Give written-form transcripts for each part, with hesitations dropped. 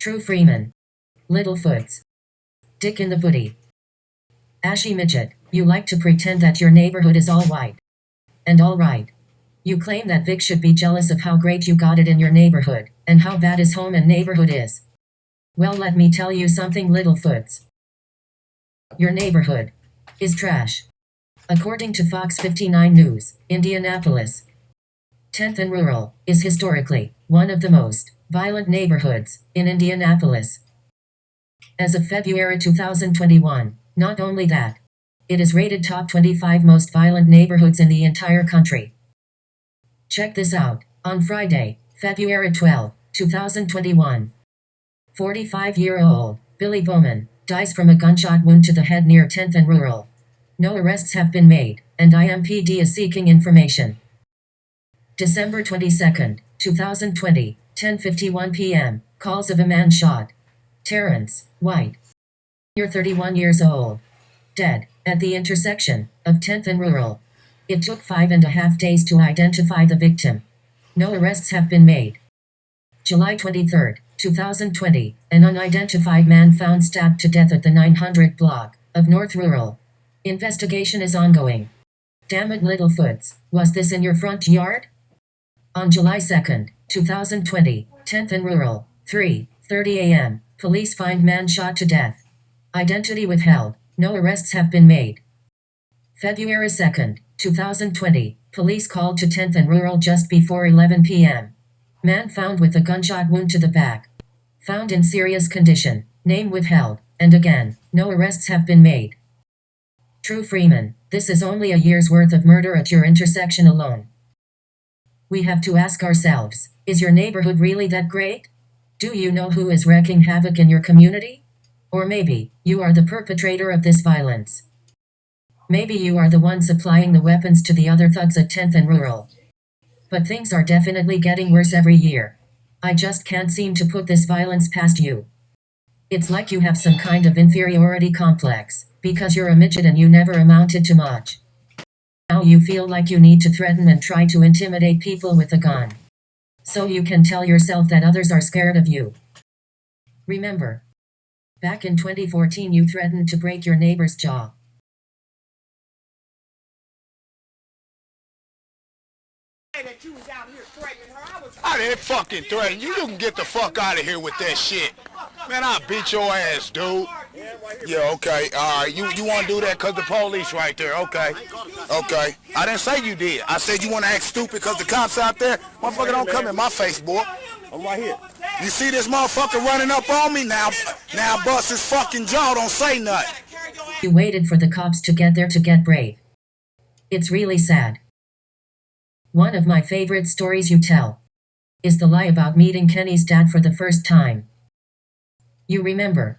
True Freeman. Littlefoots. Dick in the booty. Ashy midget, you like to pretend that your neighborhood is all white. And all right. You claim that Vic should be jealous of how great you got it in your neighborhood, and how bad his home and neighborhood is. Well, let me tell you something, Littlefoots. Your neighborhood is trash. According to Fox 59 News, Indianapolis, 10th and Rural, is historically one of the most violent neighborhoods in Indianapolis. As of February 2021, not only that, it is rated top 25 most violent neighborhoods in the entire country. Check this out. On Friday, February 12, 2021, 45-year-old Billy Bowman dies from a gunshot wound to the head near 10th and Rural. No arrests have been made, and IMPD is seeking information. December 22, 2020, 10:51 p.m., calls of a man shot. Terrence White. You're 31 years old. Dead, at the intersection of 10th and Rural. It took 5.5 days to identify the victim. No arrests have been made. July 23, 2020, an unidentified man found stabbed to death at the 900 block of North Rural. Investigation is ongoing. Damn it, Littlefoots, was this in your front yard? On July 2, 2020, 10th and Rural, 3:30 a.m., police find man shot to death. Identity withheld. No arrests have been made. February 2, 2020, police called to 10th and Rural just before 11 p.m. Man found with a gunshot wound to the back. Found in serious condition. Name withheld. And again, no arrests have been made. True Freeman, this is only a year's worth of murder at your intersection alone. We have to ask ourselves, is your neighborhood really that great? Do you know who is wreaking havoc in your community? Or maybe, you are the perpetrator of this violence. Maybe you are the one supplying the weapons to the other thugs at 10th and Rural. But things are definitely getting worse every year. I just can't seem to put this violence past you. It's like you have some kind of inferiority complex, because you're a midget and you never amounted to much. Now you feel like you need to threaten and try to intimidate people with a gun. So you can tell yourself that others are scared of you. Remember, back in 2014 you threatened to break your neighbor's jaw. That you was out here threatening her. I didn't fucking threaten you. You can get the fuck out of here with that shit. Man, I'll beat your ass, dude. Yeah, okay. Alright, you want to do that because the police right there. Okay. Okay. I didn't say you did. I said you want to act stupid because the cops out there. Motherfucker, don't come in my face, boy. I'm right here. You see this motherfucker running up on me? Now bust his fucking jaw. Don't say nothing. You waited for the cops to get there to get brave. It's really sad. One of my favorite stories you tell is the lie about meeting Kenny's dad for the first time. You remember?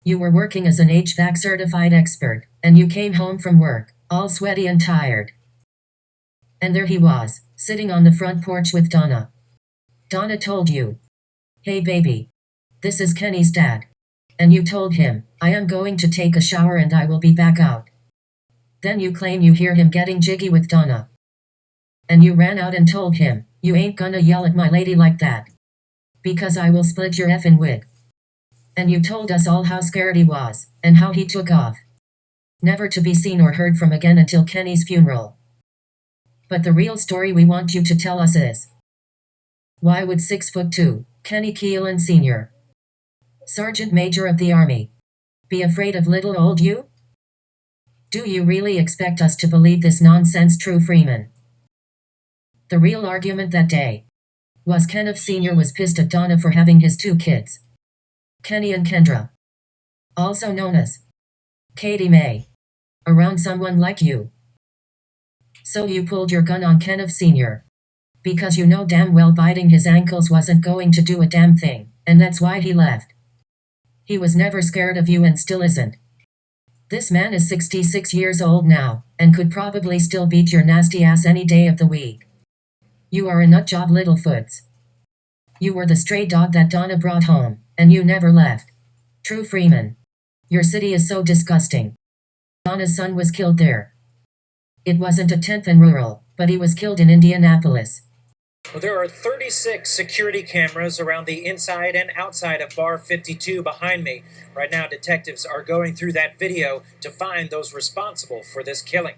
You were working as an HVAC certified expert, and you came home from work, all sweaty and tired. And there he was, sitting on the front porch with Donna. Donna told you, "Hey baby, this is Kenny's dad." And you told him, "I am going to take a shower and I will be back out." Then you claim you hear him getting jiggy with Donna. And you ran out and told him, "You ain't gonna yell at my lady like that, because I will split your effing wig." And you told us all how scared he was, and how he took off, never to be seen or heard from again until Kenny's funeral. But the real story we want you to tell us is, why would 6'2", Kenny Keelan Sr., Sergeant Major of the Army, be afraid of little old you? Do you really expect us to believe this nonsense, True Freeman? The real argument that day was Kenneth Sr. was pissed at Donna for having his two kids, Kenny and Kendra, also known as Katie Mae, around someone like you. So you pulled your gun on Kenneth Sr. because you know damn well biting his ankles wasn't going to do a damn thing, and that's why he left. He was never scared of you and still isn't. This man is 66 years old now, and could probably still beat your nasty ass any day of the week. You are a nutjob, Littlefoots. You were the stray dog that Donna brought home, and you never left. True Freeman. Your city is so disgusting. Donna's son was killed there. It wasn't a 10th and Rural, but he was killed in Indianapolis. Well, there are 36 security cameras around the inside and outside of Bar 52 behind me. Right now, detectives are going through that video to find those responsible for this killing.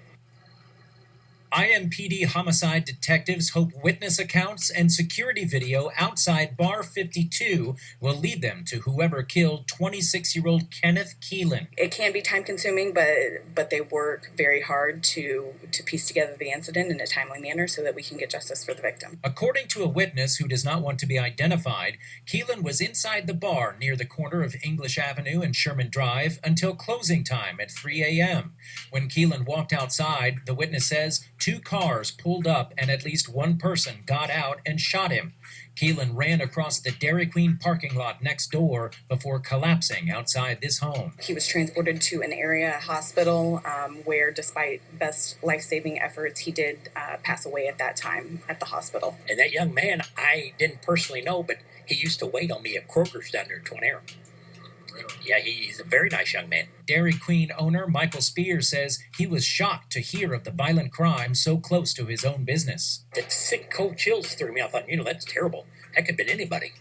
IMPD homicide detectives hope witness accounts and security video outside Bar 52 will lead them to whoever killed 26-year-old Kenneth Keelan. It can be time-consuming, but they work very hard to piece together the incident in a timely manner so that we can get justice for the victim. According to a witness who does not want to be identified, Keelan was inside the bar near the corner of English Avenue and Sherman Drive until closing time at 3 a.m. When Keelan walked outside, the witness says 2 cars pulled up and at least one person got out and shot him. Keelan ran across the Dairy Queen parking lot next door before collapsing outside this home. He was transported to an area hospital where, despite best life-saving efforts, he did pass away at that time at the hospital. And that young man, I didn't personally know, but he used to wait on me at Kroger's down there in Twin Arrow. Yeah, he's a very nice young man. Dairy Queen owner Michael Spears says he was shocked to hear of the violent crime so close to his own business. That sick cold chills through me. I thought, that's terrible. That could have been anybody.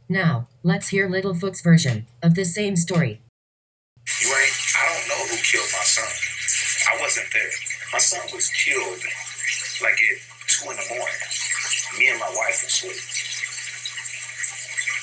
Now, let's hear Littlefoot's version of this same story. I don't know who killed my son. I wasn't there. My son was killed like at 2 in the morning. Me and my wife were asleep.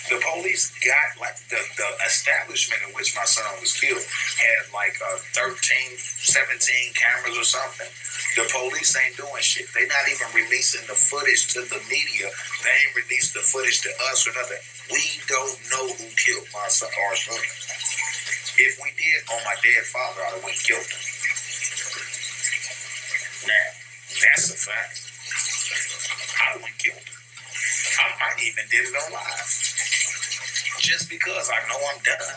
The police got, the establishment in which my son was killed had 13, 17 cameras or something. The police ain't doing shit. They not even releasing the footage to the media. They ain't released the footage to us or nothing. We don't know who killed my son, our son. If we did, on my dead father, I would have killed him. Now, that's a fact. I wouldn't kill him. I might even did it on live. Just because I know I'm done.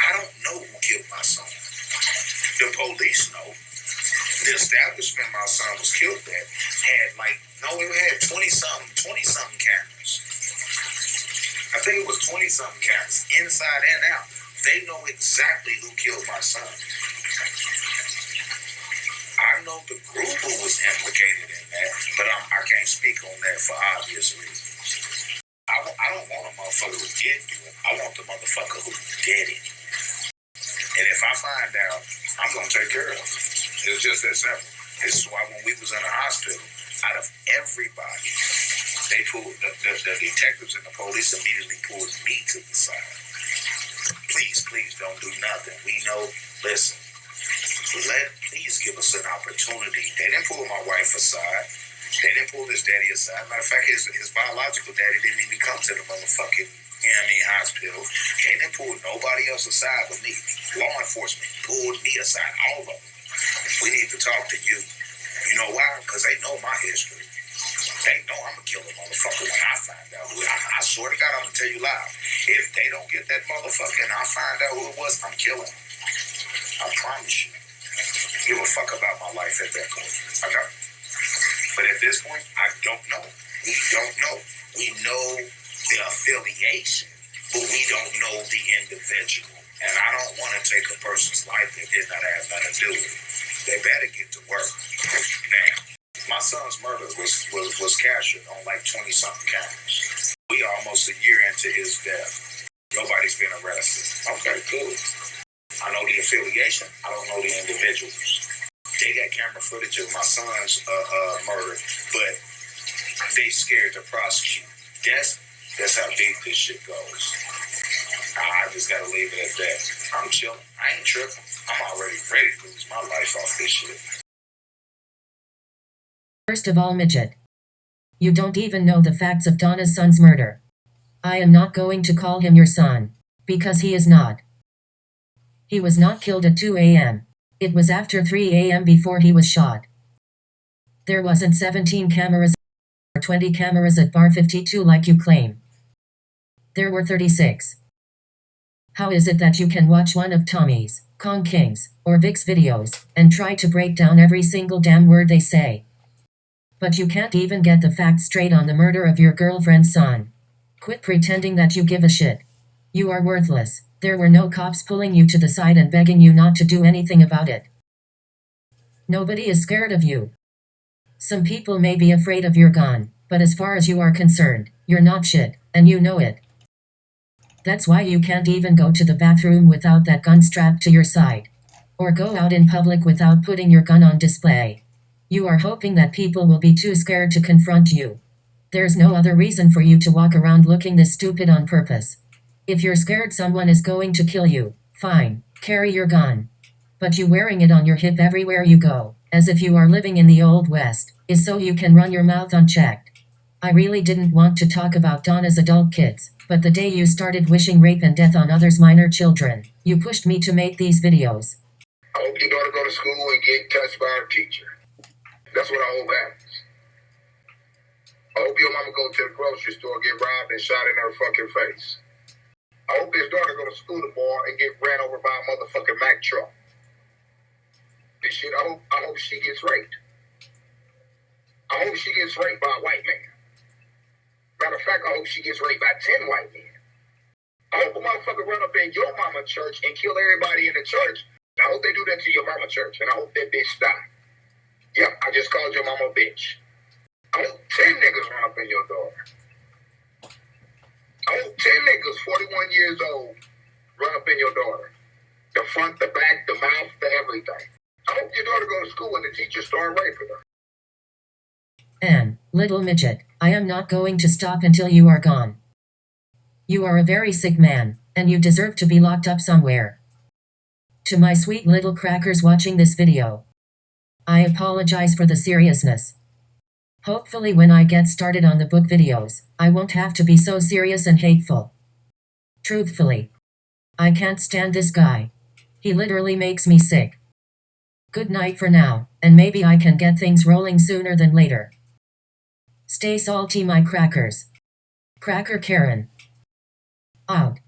I don't know who killed my son. The police know. The establishment my son was killed at had it had 20-something cameras. I think it was 20-something cameras, inside and out. They know exactly who killed my son. I know the group who was implicated in that, but I can't speak on that for obvious reasons. I don't want a motherfucker who did do it. I want the motherfucker who did it. And if I find out, I'm going to take care of it. It's just that simple. This is why when we was in the hospital, out of everybody, they pulled, the detectives and the police immediately pulled me to the side. Please don't do nothing. We know, listen, please give us an opportunity. They didn't pull my wife aside. They didn't pull his daddy aside. Matter of fact, his biological daddy didn't even come to the motherfucking hospital. They didn't pull nobody else aside but me. Law enforcement pulled me aside, all of them. We need to talk to you. You know why? Because they know my history. They know I'm going to kill a motherfucker when I find out who. I swear to God, I'm going to tell you live. If they don't get that motherfucker and I find out who it was, I'm killing him. I promise you. Give a fuck about my life at that point. I don't. But at this point, I don't know. We don't know. We know the affiliation, but we don't know the individual. And I don't want to take a person's life that did not have nothing to do with it. They better get to work. Now, my son's murder was captured on 20-something cameras. We are almost a year into his death. Nobody's been arrested. Okay, cool. I know the affiliation. I don't know the individuals. They got camera footage of my son's murder, but they scared to prosecute. That's how deep this shit goes. I just gotta leave it at that. I'm chilling. I ain't tripping. I'm already ready to lose my life off this shit. First of all, midget, you don't even know the facts of Donna's son's murder. I am not going to call him your son, because he is not. He was not killed at 2 a.m. It was after 3 a.m. before he was shot. There wasn't 17 cameras or 20 cameras at Bar 52 like you claim. There were 36. How is it that you can watch one of Tommy's, Kong King's, or Vic's videos, and try to break down every single damn word they say? But you can't even get the facts straight on the murder of your girlfriend's son. Quit pretending that you give a shit. You are worthless. There were no cops pulling you to the side and begging you not to do anything about it. Nobody is scared of you. Some people may be afraid of your gun, but as far as you are concerned, you're not shit, and you know it. That's why you can't even go to the bathroom without that gun strapped to your side. Or go out in public without putting your gun on display. You are hoping that people will be too scared to confront you. There's no other reason for you to walk around looking this stupid on purpose. If you're scared someone is going to kill you, fine, carry your gun. But you wearing it on your hip everywhere you go, as if you are living in the Old West, is so you can run your mouth unchecked. I really didn't want to talk about Donna's adult kids, but the day you started wishing rape and death on others' minor children, you pushed me to make these videos. I hope your daughter go to school and get touched by her teacher. That's what I hope happens. I hope your mama go to the grocery store, get robbed and shot in her fucking face. I hope his daughter go to school tomorrow and get ran over by a motherfucking Mack truck. This shit, I hope she gets raped. I hope she gets raped by a white man. Matter of fact, I hope she gets raped by 10 white men. I hope a motherfucker run up in your mama church and kill everybody in the church. I hope they do that to your mama church, and I hope that bitch die. Yep, I just called your mama a bitch. I hope 10 niggas run up in your daughter. I hope 10 niggas, 41 years old, run up in your daughter. The front, the back, the mouth, the everything. I hope your daughter go to school and the teacher start raping her. And, little midget, I am not going to stop until you are gone. You are a very sick man, and you deserve to be locked up somewhere. To my sweet little crackers watching this video, I apologize for the seriousness. Hopefully when I get started on the book videos, I won't have to be so serious and hateful. Truthfully, I can't stand this guy. He literally makes me sick. Good night for now, and maybe I can get things rolling sooner than later. Stay salty, my crackers. Cracker Karen. Out.